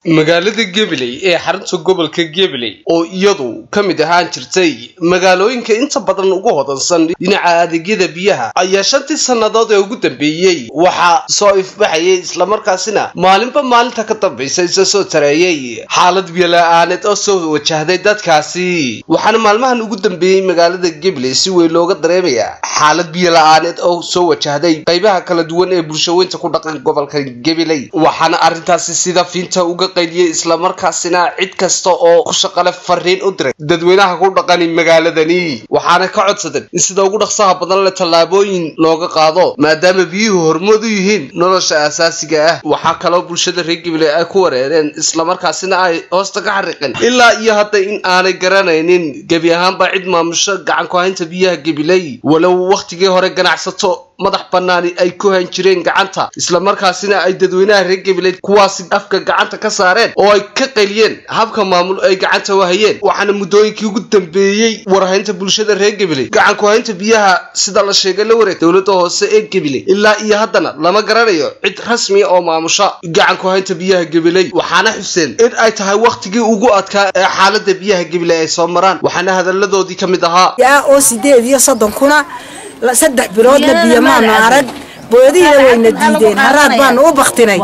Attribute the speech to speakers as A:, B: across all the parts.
A: magaalada Gabiley ee xarunta gobolka Gabiley oo iyadu kamid ahaan jirtay magaalooyinka inta badan ugu hodansan dhinaca adeegyada biyaha ayaa 5 sanadood ee ugu dambeeyay waxa soo ifbaxayay isla markaasina maalinba maalinta ka dambeysay soo tareeyay xaalad biyo la'aaneed oo soo wajahday dadkaasi waxaana maalmahan ugu dambeeyay magaalada Gabiley si weyn looga dareemayaa xaalad biyo la'aaneed oo soo wajahday qaybaha kala duwan ee bulshooyinka ku dhaqan gobolka Gabiley waxaana arintaasi sida fiinta uga qayliye isla markaasina cid kasta oo ku shaqale fariin u diray dadweynaha ku dhaqan magaaladani waxaana ka codsaday in sida ugu dhaqsaha badan la talaabooyin looga qaado maadaama biyuhu hormud u yihiin nolosha asaasiga ah waxa kale oo bulshada reer Gabiley ay ku wareereen isla markaasina ay hoosta ka xariiqeen ilaa iyo hadda in aanay garanaynin gabi ahaanba cid maamusho gacan ku haynta biyaha Gabiley walow waqtigii hore ganacsato madax banaani ay ku han jireen gacanta isla markaasina ay dadweynaha reer Gabiley kuwaasi afka gacanta ka saareen oo ay ka qaliyeen habka maamul ay gacanta wahayeen waxaana muddooyinkii ugu dambeeyay warahaynta bulshada reer Gabiley gacan ku haynta biyaha sida la sheegay la wareeg dawladda hoose ee Gabiley ilaa iyo haddana lama garanayo cid rasmi oo maamusha gacan ku haynta biyaha Gabiley waxaana xuseen in ay tahay waqtigii ugu adkaa ee xaaladda biyaha Gabiley ay soo maraan waxaana hadaladoodii kamid ahaa
B: yaa oo 8 kuna saddex biloodna biyo ma arag boodiyada wayna diideen haraad baan u baqtinay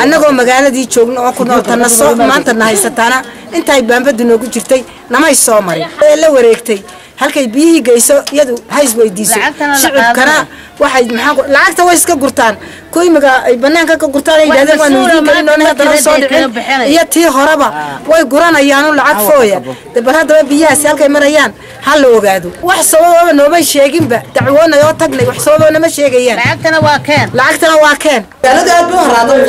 B: annagoo magaaladii joogno oo ku nooltana soo maanta haysatana intay baanbadu noogu jirtay namay soo marin ee la wareegtay halkay biyihii geyso iyadu hays weydiiso shicibkana waxay maxaa lacagta way iska gurtaan kooymaga ay banaanka ka gurtaan ay yiraahdeen waan u diin inoo hadana soo dhicin iyo tii horeba way guranayaan lacag fooya dabal hadaba biyahaas halkay marayaan hal la ogaado wax sabab nooma sheeginba dacwoona oo tagnay wax sabab nooma sheegayaan lacagtana waa keen
C: magaalada aad buu haraadan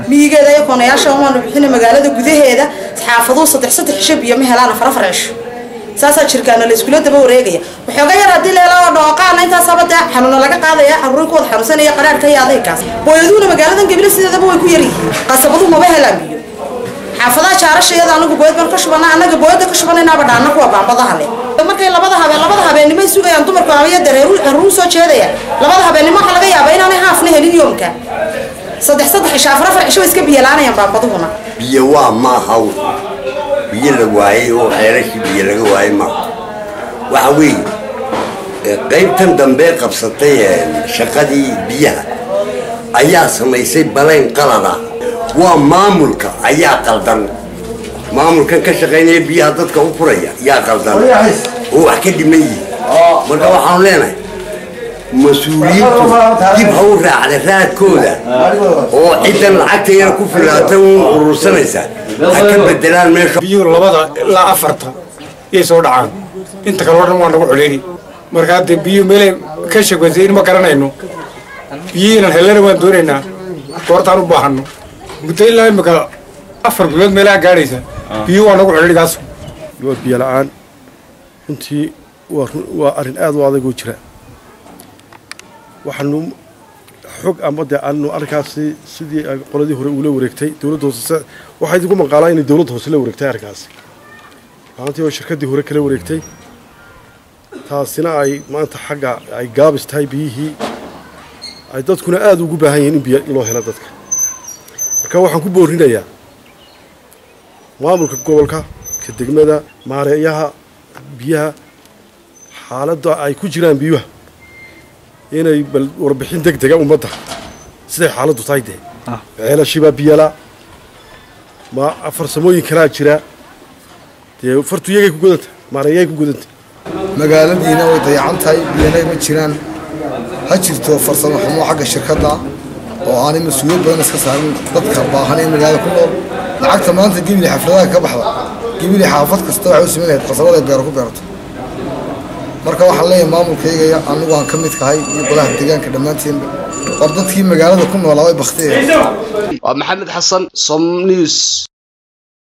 C: miyigeeda ay qonayaasha oo bixin magaalada gudaheeda xaafaduhu 3 cisho biyo ma helaan afar cisho saasa jirkaana la isku daba wareegaya waxooga yar hadii leelo dhooqaan inta sabada xanuun laga qaadaya xaruurkooda xanuunsanaya qaraarka iyo adeegkaas booyaduna magaaladan Gabiley sideedaba way ku yar yihiin qasabadu ma helaan biyo xaafadaha jaarashayada anagu booyad baan ka shubana anaga booyada ka shubanayna badhaana kuwa baanbadaha leh markay labada habeenimo sugayaan dumarku abiya dareeru soo jeedaya labada habeenimo waxa laga yaabaa inaanay haafna helin yoomka saddex afar cisho iska biyo la'aanayaan baanbaduhuna
D: biyo waa ma haw biyo la waayay oo xeerashi biyo laga waayay ma waxa weey qaybtan dambe qabsatay shaqadii biyaha ayaa samaysay baleen qalada waa maamulka ayaa qaldan maamulkan ka shaqeynaya biyaha dadka u furaya yaa qaldan oo wax ka dhimay marka waxaan leenahay مسؤوليته دب هو راعي راكودا أو عند العكتير كفلاتهم ورسنيسا أكمل بدلان من
E: بيور لبضة لا أفرطها يسود عن أنت كلورنا ما نقول عليه مركات بيو ملء كشك وزين ما كرنا إنه بيين الهلر وين دورنا كورتانو بحنو بتقول لهم مك أفر بلد ملء جاريسا بيو أنا نقول عليه قاسم
F: يود بيلعان أنتي وأرن أذ وهذا جوتشرا waxaanu xog amada aanu arkaasi sidii qoladii hore uu la wareegtay dawladda hoose waxay ugu maqaalaa in dawladda hoose la wareegtay arkaasi maanta shirkadii hore kala wareegtay taasina ay maanta xagga ay gaabistay biyihii ay dadkuna aad ugu baahan yihiin in biyo loo helo dadka marka waxaan ku boorinayaa maamulka gobolka ka degmada maareeyaha biyaha xaaladda ay ku jiraan biyuha inay bal warbixin degdeg ah umada sida xaaladdu tahay ceelashiba biyala ma farsamooyin kala jira fartu iyaga ku gudanta maarayay ku gudanta
G: magaaladiina way dayacantahay biyana ma jiraan ha jirto farsamo xumo xagga shirkadda oo aan mas'uul badan iska saarin dadka baahan in magaalada ku nool lacagta maanta Gabiley xafladaha ka baxda Gabiley xaafad kasta waxay u sameeyeen qasabada beero ku beerto marka waxa la maamulkayga anigu aan ka mid kahay iyo golaha deegaanka dhamaantiin dadkii magaalada ku noolaa way baqtay
A: waa Maxamed Xasan Som News